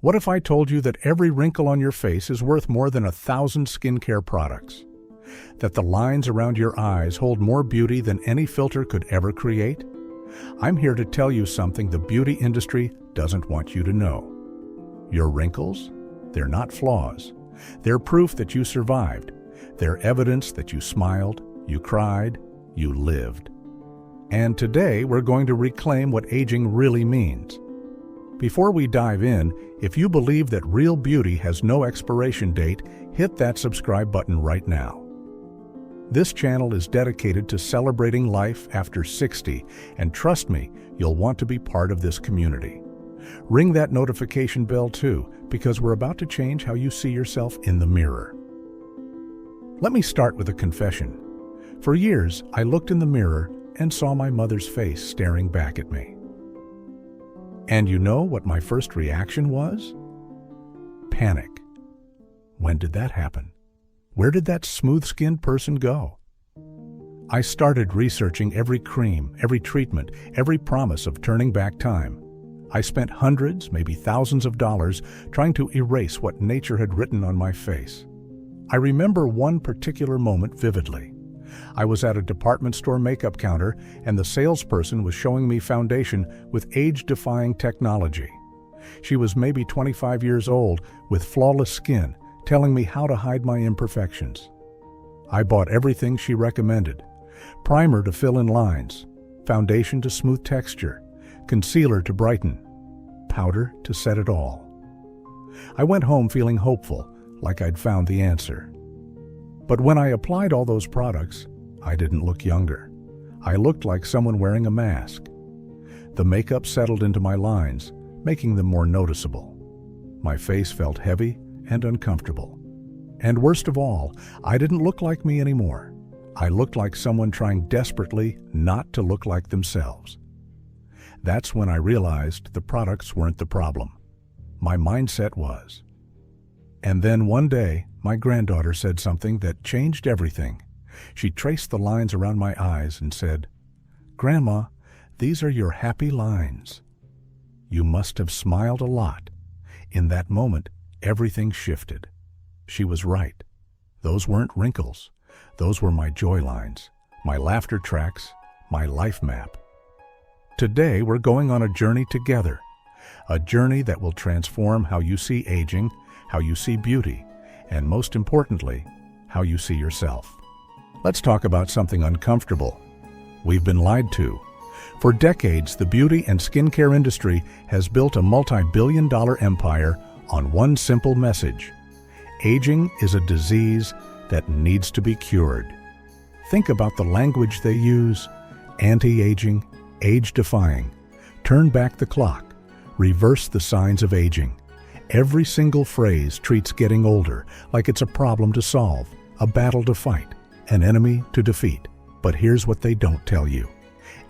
What if I told you that every wrinkle on your face is worth more than 1,000 skincare products? That the lines around your eyes hold more beauty than any filter could ever create? I'm here to tell you something the beauty industry doesn't want you to know. Your wrinkles? They're not flaws. They're proof that you survived. They're evidence that you smiled, you cried, you lived. And today we're going to reclaim what aging really means. Before we dive in, if you believe that real beauty has no expiration date, hit that subscribe button right now. This channel is dedicated to celebrating life after 60, and trust me, you'll want to be part of this community. Ring that notification bell too, because we're about to change how you see yourself in the mirror. Let me start with a confession. For years, I looked in the mirror and saw my mother's face staring back at me. And you know what my first reaction was? Panic. When did that happen? Where did that smooth-skinned person go? I started researching every cream, every treatment, every promise of turning back time. I spent hundreds, maybe thousands of dollars trying to erase what nature had written on my face. I remember one particular moment vividly. I was at a department store makeup counter, and the salesperson was showing me foundation with age-defying technology. She was maybe 25 years old, with flawless skin, telling me how to hide my imperfections. I bought everything she recommended. Primer to fill in lines, foundation to smooth texture, concealer to brighten, powder to set it all. I went home feeling hopeful, like I'd found the answer. But when I applied all those products, I didn't look younger. I looked like someone wearing a mask. The makeup settled into my lines, making them more noticeable. My face felt heavy and uncomfortable. And worst of all, I didn't look like me anymore. I looked like someone trying desperately not to look like themselves. That's when I realized the products weren't the problem. My mindset was. And then one day, my granddaughter said something that changed everything. She traced the lines around my eyes and said, "Grandma, these are your happy lines." You must have smiled a lot. In that moment, everything shifted. She was right. Those weren't wrinkles. Those were my joy lines, my laughter tracks, my life map. Today, we're going on a journey together. A journey that will transform how you see aging, how you see beauty, and most importantly, how you see yourself. Let's talk about something uncomfortable. We've been lied to. For decades, the beauty and skincare industry has built a multi-billion-dollar empire on one simple message. Aging is a disease that needs to be cured. Think about the language they use: anti-aging, age-defying, turn back the clock, reverse the signs of aging. Every single phrase treats getting older like it's a problem to solve, a battle to fight, an enemy to defeat. But here's what they don't tell you.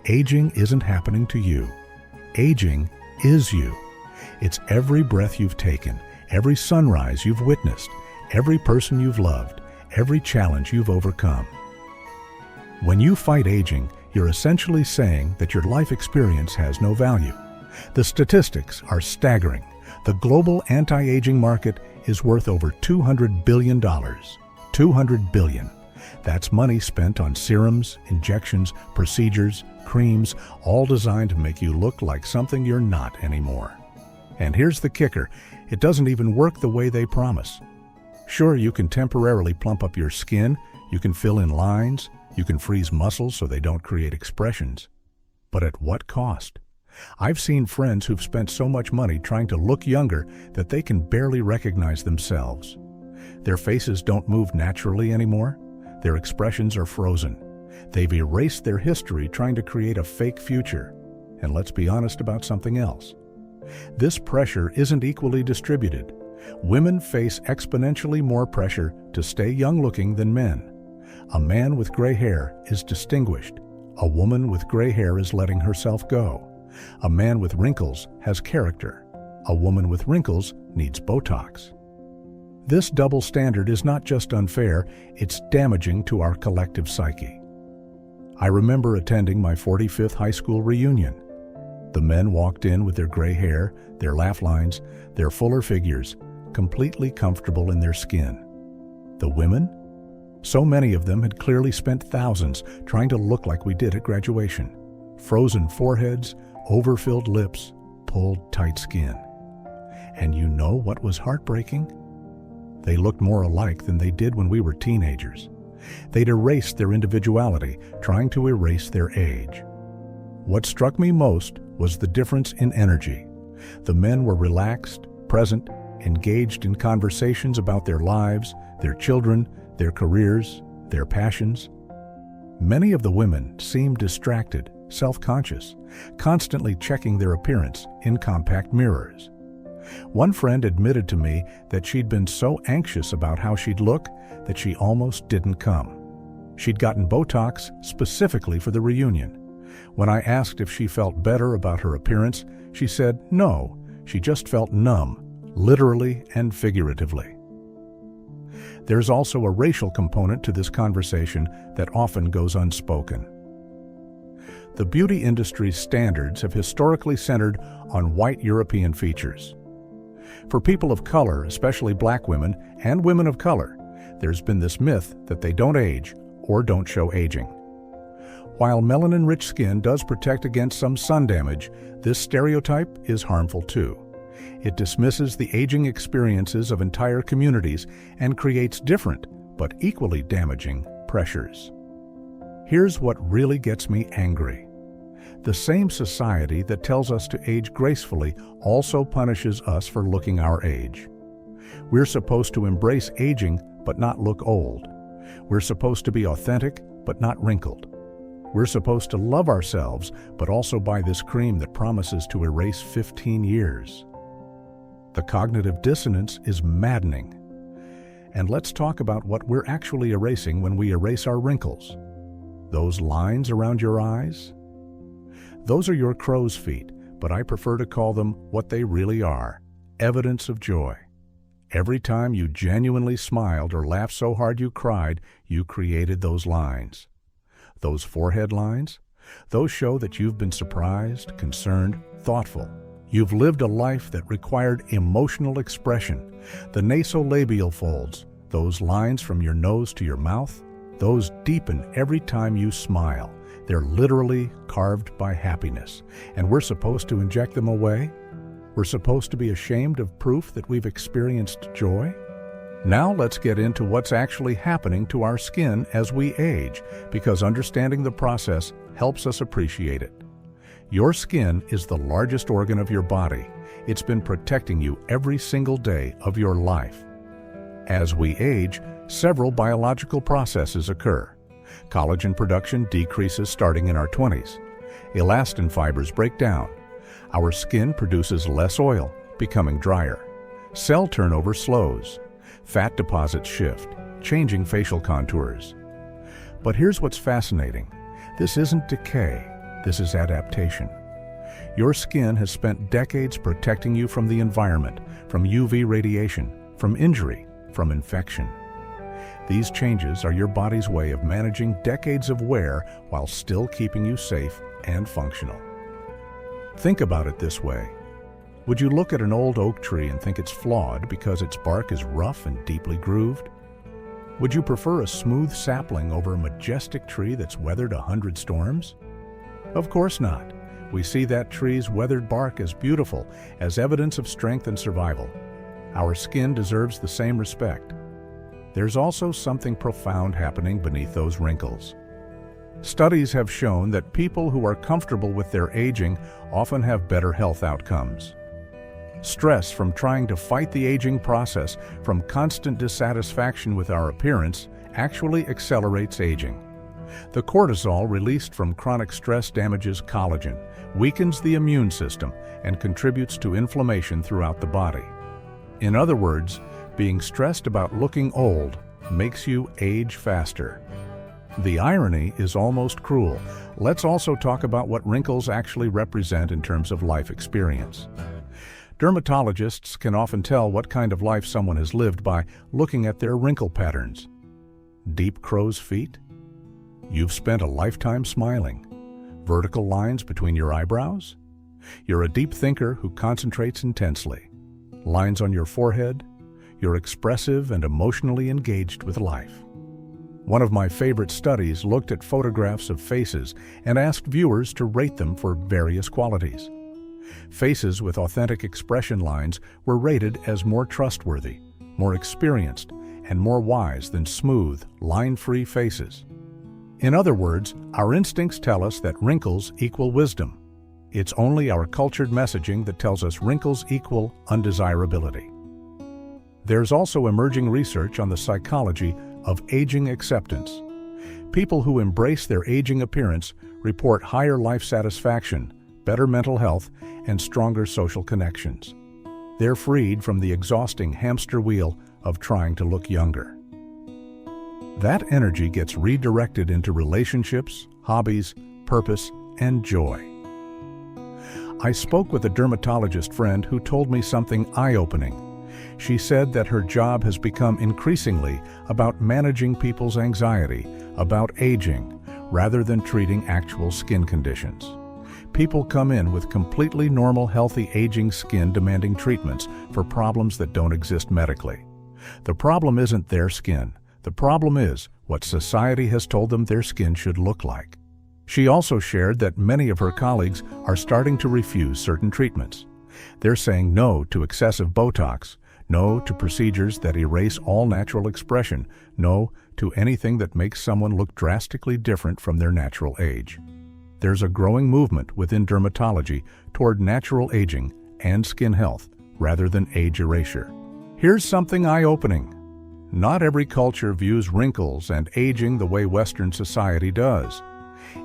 Aging isn't happening to you. Aging is you. It's every breath you've taken, every sunrise you've witnessed, every person you've loved, every challenge you've overcome. When you fight aging, you're essentially saying that your life experience has no value. The statistics are staggering. The global anti-aging market is worth over $200 billion. $200 billion. That's money spent on serums, injections, procedures, creams, all designed to make you look like something you're not anymore. And here's the kicker: it doesn't even work the way they promise. Sure, you can temporarily plump up your skin, you can fill in lines, you can freeze muscles so they don't create expressions. But at what cost? I've seen friends who've spent so much money trying to look younger that they can barely recognize themselves. Their faces don't move naturally anymore. Their expressions are frozen. They've erased their history trying to create a fake future. And let's be honest about something else. This pressure isn't equally distributed. Women face exponentially more pressure to stay young-looking than men. A man with gray hair is distinguished. A woman with gray hair is letting herself go. A man with wrinkles has character. A woman with wrinkles needs Botox. This double standard is not just unfair, it's damaging to our collective psyche. I remember attending my 45th high school reunion. The men walked in with their gray hair, their laugh lines, their fuller figures, completely comfortable in their skin. The women? So many of them had clearly spent thousands trying to look like we did at graduation. Frozen foreheads, overfilled lips, pulled tight skin. And you know what was heartbreaking? They looked more alike than they did when we were teenagers. They'd erased their individuality, trying to erase their age. What struck me most was the difference in energy. The men were relaxed, present, engaged in conversations about their lives, their children, their careers, their passions. Many of the women seemed distracted, self-conscious, constantly checking their appearance in compact mirrors. One friend admitted to me that she'd been so anxious about how she'd look that she almost didn't come. She'd gotten Botox specifically for the reunion. When I asked if she felt better about her appearance, she said no, she just felt numb, literally and figuratively. There's also a racial component to this conversation that often goes unspoken. The beauty industry's standards have historically centered on white European features. For people of color, especially black women and women of color, there's been this myth that they don't age or don't show aging. While melanin-rich skin does protect against some sun damage, this stereotype is harmful too. It dismisses the aging experiences of entire communities and creates different, but equally damaging, pressures. Here's what really gets me angry. The same society that tells us to age gracefully also punishes us for looking our age. We're supposed to embrace aging but not look old. We're supposed to be authentic but not wrinkled. We're supposed to love ourselves but also buy this cream that promises to erase 15 years. The cognitive dissonance is maddening. And let's talk about what we're actually erasing when we erase our wrinkles. Those lines around your eyes? Those are your crow's feet, but I prefer to call them what they really are, evidence of joy. Every time you genuinely smiled or laughed so hard you cried, you created those lines. Those forehead lines? Those show that you've been surprised, concerned, thoughtful. You've lived a life that required emotional expression. The nasolabial folds, those lines from your nose to your mouth, those deepen every time you smile. They're literally carved by happiness. And we're supposed to inject them away? We're supposed to be ashamed of proof that we've experienced joy? Now let's get into what's actually happening to our skin as we age, because understanding the process helps us appreciate it. Your skin is the largest organ of your body. It's been protecting you every single day of your life. As we age, several biological processes occur. Collagen production decreases starting in our 20s. Elastin fibers break down. Our skin produces less oil, becoming drier. Cell turnover slows. Fat deposits shift, changing facial contours. But here's what's fascinating. This isn't decay. This is adaptation. Your skin has spent decades protecting you from the environment, from UV radiation, from injury, from infection. These changes are your body's way of managing decades of wear while still keeping you safe and functional. Think about it this way. Would you look at an old oak tree and think it's flawed because its bark is rough and deeply grooved? Would you prefer a smooth sapling over a majestic tree that's weathered 100 storms? Of course not. We see that tree's weathered bark as beautiful, as evidence of strength and survival. Our skin deserves the same respect. There's also something profound happening beneath those wrinkles. Studies have shown that people who are comfortable with their aging often have better health outcomes. Stress from trying to fight the aging process, from constant dissatisfaction with our appearance, actually accelerates aging. The cortisol released from chronic stress damages collagen, weakens the immune system, and contributes to inflammation throughout the body. In other words, being stressed about looking old makes you age faster. The irony is almost cruel. Let's also talk about what wrinkles actually represent in terms of life experience. Dermatologists can often tell what kind of life someone has lived by looking at their wrinkle patterns. Deep crow's feet? You've spent a lifetime smiling. Vertical lines between your eyebrows? You're a deep thinker who concentrates intensely. Lines on your forehead. You're expressive and emotionally engaged with life. One of my favorite studies looked at photographs of faces and asked viewers to rate them for various qualities. Faces with authentic expression lines were rated as more trustworthy, more experienced, and more wise than smooth, line-free faces. In other words, our instincts tell us that wrinkles equal wisdom. It's only our cultured messaging that tells us wrinkles equal undesirability. There's also emerging research on the psychology of aging acceptance. People who embrace their aging appearance report higher life satisfaction, better mental health, and stronger social connections. They're freed from the exhausting hamster wheel of trying to look younger. That energy gets redirected into relationships, hobbies, purpose, and joy. I spoke with a dermatologist friend who told me something eye-opening. She said that her job has become increasingly about managing people's anxiety about aging rather than treating actual skin conditions. People come in with completely normal, healthy aging skin demanding treatments for problems that don't exist medically. The problem isn't their skin. The problem is what society has told them their skin should look like. She also shared that many of her colleagues are starting to refuse certain treatments. They're saying no to excessive Botox, no to procedures that erase all natural expression, no to anything that makes someone look drastically different from their natural age. There's a growing movement within dermatology toward natural aging and skin health rather than age erasure. Here's something eye-opening. Not every culture views wrinkles and aging the way Western society does.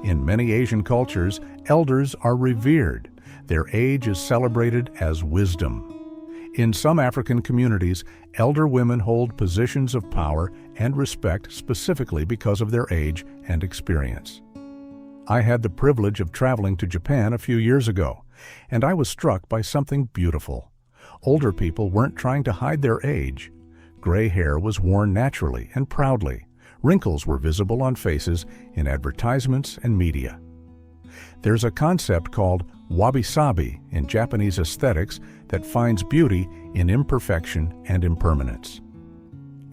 In many Asian cultures, elders are revered. Their age is celebrated as wisdom. In some African communities, elder women hold positions of power and respect specifically because of their age and experience. I had the privilege of traveling to Japan a few years ago, and I was struck by something beautiful. Older people weren't trying to hide their age. Gray hair was worn naturally and proudly. Wrinkles were visible on faces in advertisements and media. There's a concept called wabi-sabi in Japanese aesthetics that finds beauty in imperfection and impermanence.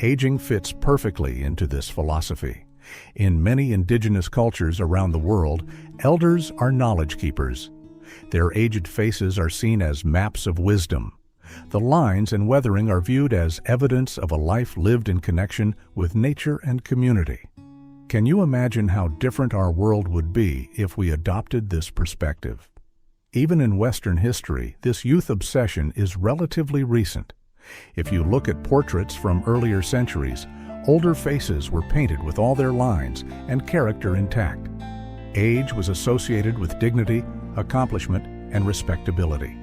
Aging fits perfectly into this philosophy. In many indigenous cultures around the world, elders are knowledge keepers. Their aged faces are seen as maps of wisdom. The lines and weathering are viewed as evidence of a life lived in connection with nature and community. Can you imagine how different our world would be if we adopted this perspective? Even in Western history, this youth obsession is relatively recent. If you look at portraits from earlier centuries, older faces were painted with all their lines and character intact. Age was associated with dignity, accomplishment, and respectability.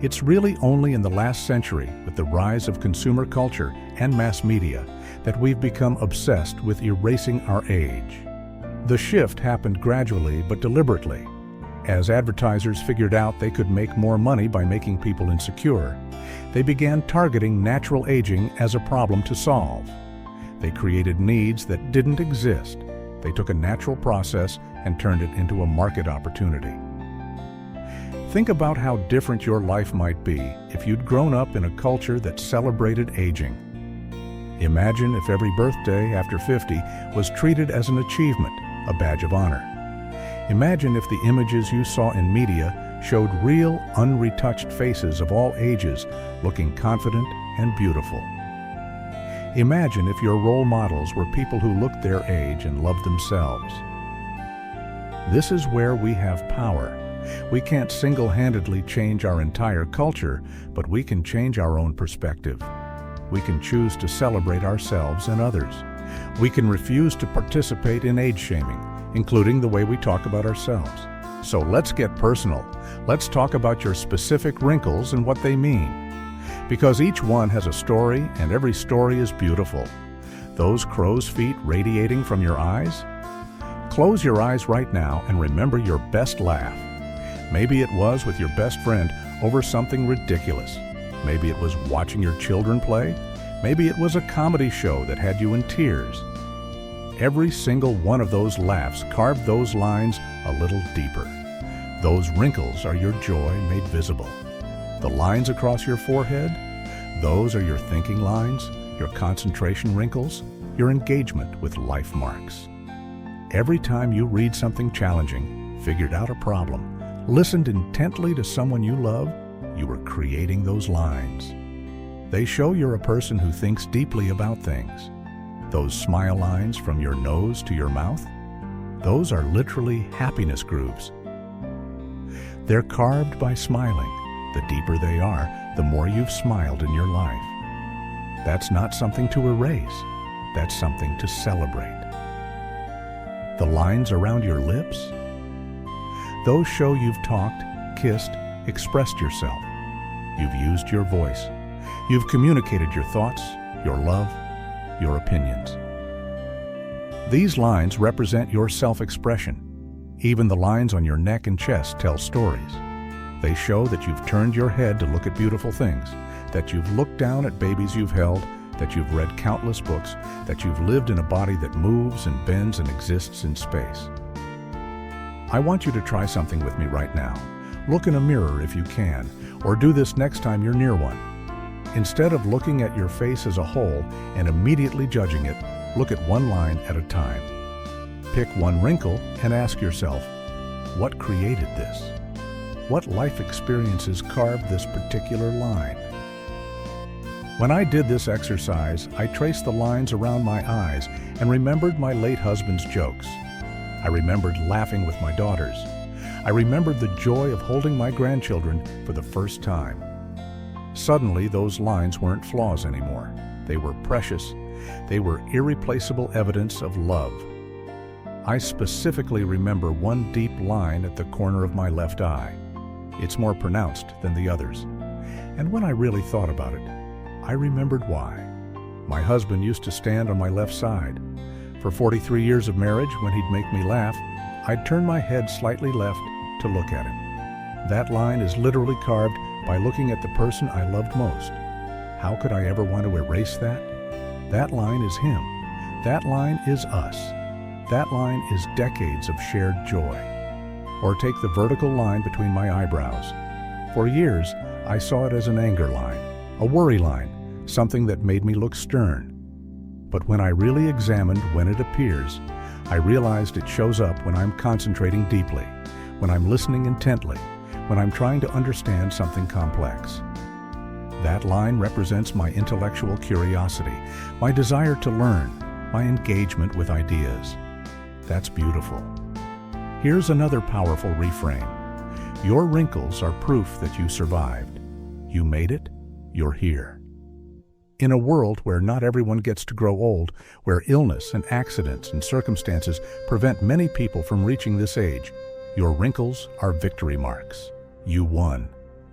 It's really only in the last century, with the rise of consumer culture and mass media, that we've become obsessed with erasing our age. The shift happened gradually but deliberately. As advertisers figured out they could make more money by making people insecure, they began targeting natural aging as a problem to solve. They created needs that didn't exist. They took a natural process and turned it into a market opportunity. Think about how different your life might be if you'd grown up in a culture that celebrated aging. Imagine if every birthday after 50 was treated as an achievement, a badge of honor. Imagine if the images you saw in media showed real, unretouched faces of all ages looking confident and beautiful. Imagine if your role models were people who looked their age and loved themselves. This is where we have power. We can't single-handedly change our entire culture, but we can change our own perspective. We can choose to celebrate ourselves and others. We can refuse to participate in age shaming, including the way we talk about ourselves. So let's get personal. Let's talk about your specific wrinkles and what they mean. Because each one has a story, and every story is beautiful. Those crow's feet radiating from your eyes? Close your eyes right now and remember your best laugh. Maybe it was with your best friend over something ridiculous. Maybe it was watching your children play. Maybe it was a comedy show that had you in tears. Every single one of those laughs carved those lines a little deeper. Those wrinkles are your joy made visible. The lines across your forehead, those are your thinking lines, your concentration wrinkles, your engagement with life marks. Every time you read something challenging, figured out a problem, listened intently to someone you love, you are creating those lines. They show you're a person who thinks deeply about things. Those smile lines from your nose to your mouth, those are literally happiness grooves. They're carved by smiling. The deeper they are, the more you've smiled in your life. That's not something to erase. That's something to celebrate. The lines around your lips, those show you've talked, kissed, expressed yourself. You've used your voice. You've communicated your thoughts, your love, your opinions. These lines represent your self-expression. Even the lines on your neck and chest tell stories. They show that you've turned your head to look at beautiful things, that you've looked down at babies you've held, that you've read countless books, that you've lived in a body that moves and bends and exists in space. I want you to try something with me right now. Look in a mirror if you can, or do this next time you're near one. Instead of looking at your face as a whole and immediately judging it, look at one line at a time. Pick one wrinkle and ask yourself, what created this? What life experiences carved this particular line? When I did this exercise, I traced the lines around my eyes and remembered my late husband's jokes. I remembered laughing with my daughters. I remembered the joy of holding my grandchildren for the first time. Suddenly, those lines weren't flaws anymore. They were precious. They were irreplaceable evidence of love. I specifically remember one deep line at the corner of my left eye. It's more pronounced than the others. And when I really thought about it, I remembered why. My husband used to stand on my left side. For 43 years of marriage, when he'd make me laugh, I'd turn my head slightly left to look at him. That line is literally carved by looking at the person I loved most. How could I ever want to erase that? That line is him. That line is us. That line is decades of shared joy. Or take the vertical line between my eyebrows. For years, I saw it as an anger line, a worry line, something that made me look stern. But when I really examined when it appears, I realized it shows up when I'm concentrating deeply, when I'm listening intently, when I'm trying to understand something complex. That line represents my intellectual curiosity, my desire to learn, my engagement with ideas. That's beautiful. Here's another powerful reframe. Your wrinkles are proof that you survived. You made it. You're here. In a world where not everyone gets to grow old, where illness and accidents and circumstances prevent many people from reaching this age, your wrinkles are victory marks. You won.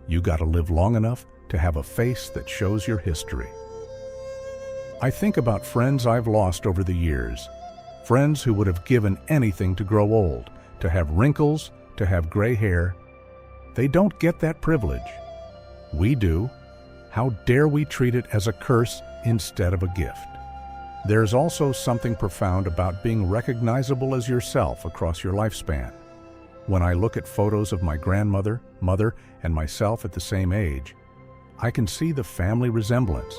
You got to live long enough to have a face that shows your history. I think about friends I've lost over the years. Friends who would have given anything to grow old, to have wrinkles, to have gray hair. They don't get that privilege. We do. How dare we treat it as a curse instead of a gift? There's also something profound about being recognizable as yourself across your lifespan. When I look at photos of my grandmother, mother, and myself at the same age, I can see the family resemblance.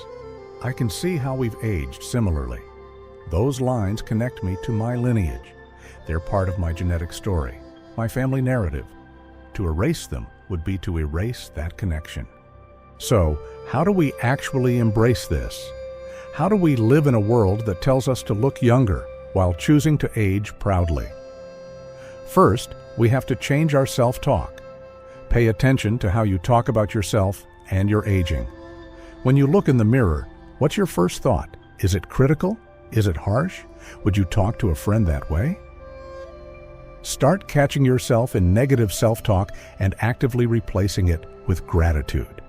I can see how we've aged similarly. Those lines connect me to my lineage. They're part of my genetic story, my family narrative. To erase them would be to erase that connection. So, how do we actually embrace this? How do we live in a world that tells us to look younger while choosing to age proudly? First, we have to change our self-talk. Pay attention to how you talk about yourself and your aging. When you look in the mirror, what's your first thought? Is it critical? Is it harsh? Would you talk to a friend that way? Start catching yourself in negative self-talk and actively replacing it with gratitude.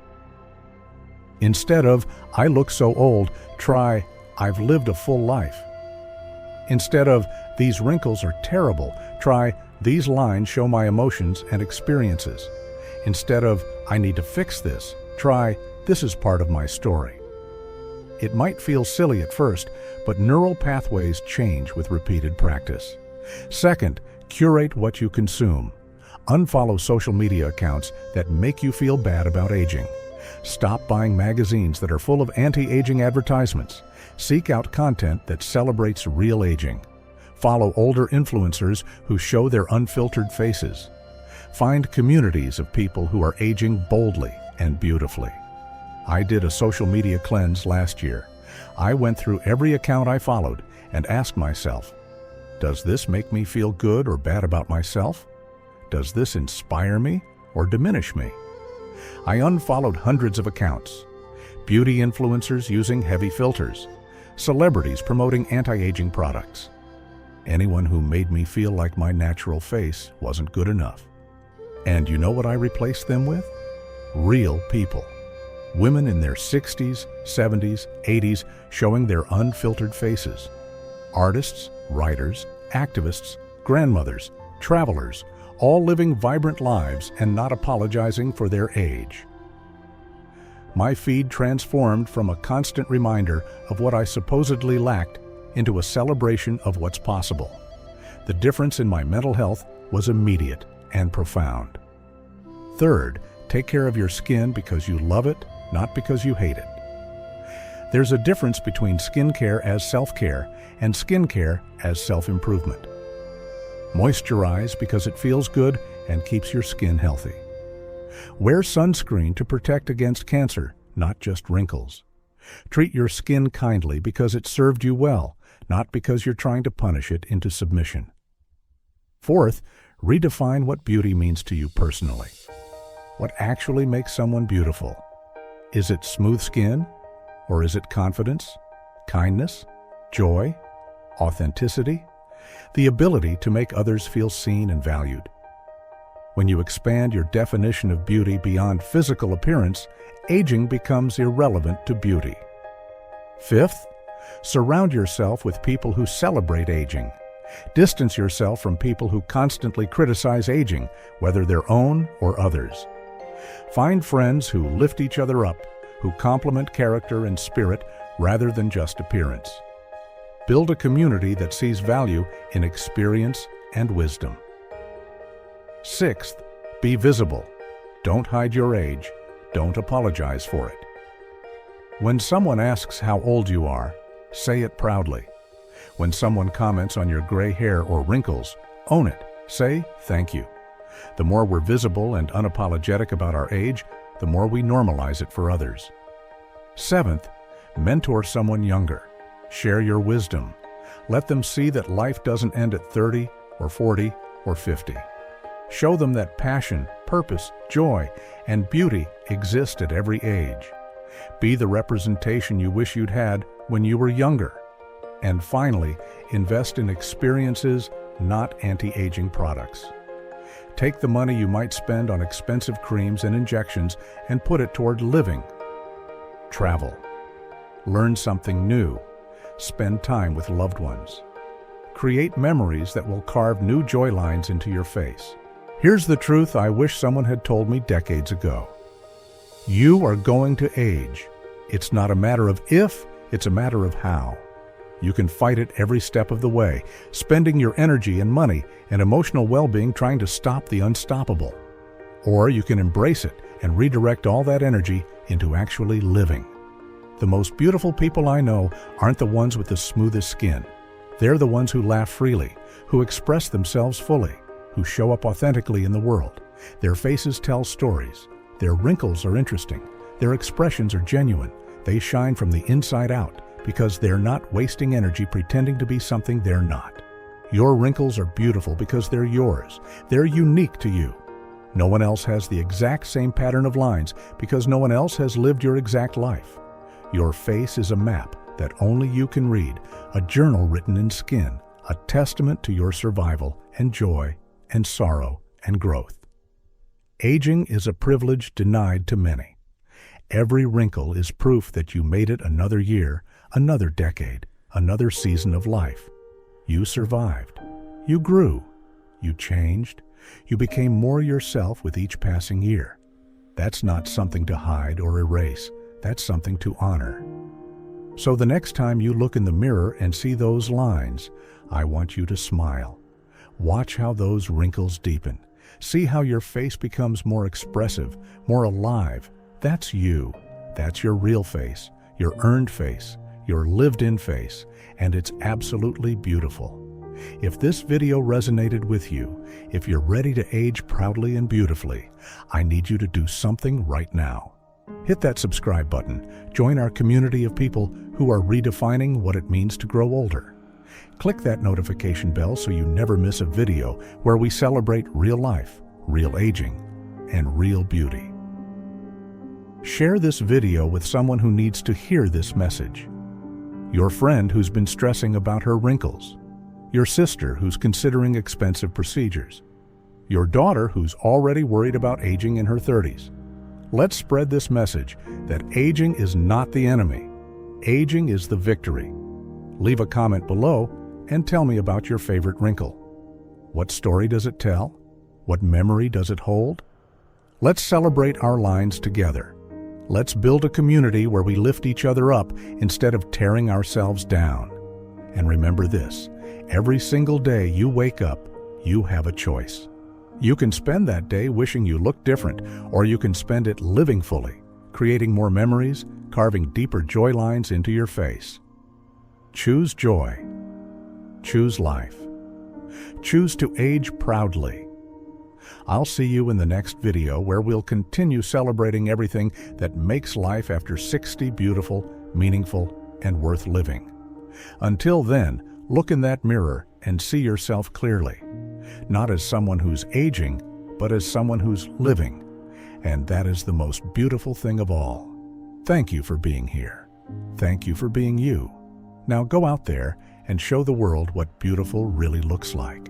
Instead of, "I look so old," try, "I've lived a full life." Instead of, "These wrinkles are terrible," try, "These lines show my emotions and experiences." Instead of, "I need to fix this," try, "This is part of my story." It might feel silly at first, but neural pathways change with repeated practice. Second, curate what you consume. Unfollow social media accounts that make you feel bad about aging. Stop buying magazines that are full of anti-aging advertisements. Seek out content that celebrates real aging. Follow older influencers who show their unfiltered faces. Find communities of people who are aging boldly and beautifully. I did a social media cleanse last year. I went through every account I followed and asked myself, does this make me feel good or bad about myself? Does this inspire me or diminish me? I unfollowed hundreds of accounts. Beauty influencers using heavy filters. Celebrities promoting anti-aging products. Anyone who made me feel like my natural face wasn't good enough. And you know what I replaced them with? Real people. Women in their 60s, 70s, 80s showing their unfiltered faces. Artists, writers, activists, grandmothers, travelers, all living vibrant lives and not apologizing for their age. My feed transformed from a constant reminder of what I supposedly lacked into a celebration of what's possible. The difference in my mental health was immediate and profound. Third, take care of your skin because you love it, not because you hate it. There's a difference between skincare as self-care and skincare as self-improvement. Moisturize because it feels good and keeps your skin healthy. Wear sunscreen to protect against cancer, not just wrinkles. Treat your skin kindly because it served you well, not because you're trying to punish it into submission. Fourth, redefine what beauty means to you personally. What actually makes someone beautiful? Is it smooth skin? Or is it confidence, kindness, joy, authenticity? The ability to make others feel seen and valued. When you expand your definition of beauty beyond physical appearance, aging becomes irrelevant to beauty. Fifth, surround yourself with people who celebrate aging. Distance yourself from people who constantly criticize aging, whether their own or others. Find friends who lift each other up, who compliment character and spirit rather than just appearance. Build a community that sees value in experience and wisdom. Sixth, be visible. Don't hide your age. Don't apologize for it. When someone asks how old you are, say it proudly. When someone comments on your gray hair or wrinkles, own it. Say thank you. The more we're visible and unapologetic about our age, the more we normalize it for others. Seventh, mentor someone younger. Share your wisdom. Let them see that life doesn't end at 30 or 40 or 50. Show them that passion, purpose, joy, and beauty exist at every age. Be the representation you wish you'd had when you were younger. And finally, invest in experiences, not anti-aging products. Take the money you might spend on expensive creams and injections and put it toward living. Travel. Learn something new. Spend time with loved ones. Create memories that will carve new joy lines into your face. Here's the truth I wish someone had told me decades ago. You are going to age. It's not a matter of if, it's a matter of how. You can fight it every step of the way, spending your energy and money and emotional well-being trying to stop the unstoppable. Or you can embrace it and redirect all that energy into actually living. The most beautiful people I know aren't the ones with the smoothest skin. They're the ones who laugh freely, who express themselves fully, who show up authentically in the world. Their faces tell stories. Their wrinkles are interesting. Their expressions are genuine. They shine from the inside out because they're not wasting energy pretending to be something they're not. Your wrinkles are beautiful because they're yours. They're unique to you. No one else has the exact same pattern of lines because no one else has lived your exact life. Your face is a map that only you can read, a journal written in skin, a testament to your survival and joy and sorrow and growth. Aging is a privilege denied to many. Every wrinkle is proof that you made it another year, another decade, another season of life. You survived. You grew. You changed. You became more yourself with each passing year. That's not something to hide or erase. That's something to honor. So the next time you look in the mirror and see those lines, I want you to smile. Watch how those wrinkles deepen. See how your face becomes more expressive, more alive. That's you. That's your real face, your earned face, your lived-in face, and it's absolutely beautiful. If this video resonated with you, if you're ready to age proudly and beautifully, I need you to do something right now. Hit that subscribe button. Join our community of people who are redefining what it means to grow older. Click that notification bell so you never miss a video where we celebrate real life, real aging, and real beauty. Share this video with someone who needs to hear this message. Your friend who's been stressing about her wrinkles. Your sister who's considering expensive procedures. Your daughter who's already worried about aging in her 30s. Let's spread this message that aging is not the enemy. Aging is the victory. Leave a comment below and tell me about your favorite wrinkle. What story does it tell? What memory does it hold? Let's celebrate our lines together. Let's build a community where we lift each other up instead of tearing ourselves down. And remember this, every single day you wake up, you have a choice. You can spend that day wishing you looked different, or you can spend it living fully, creating more memories, carving deeper joy lines into your face. Choose joy. Choose life. Choose to age proudly. I'll see you in the next video where we'll continue celebrating everything that makes life after 60 beautiful, meaningful, and worth living. Until then, look in that mirror and see yourself clearly, not as someone who's aging, but as someone who's living. And that is the most beautiful thing of all. Thank you for being here. Thank you for being you. Now go out there and show the world what beautiful really looks like.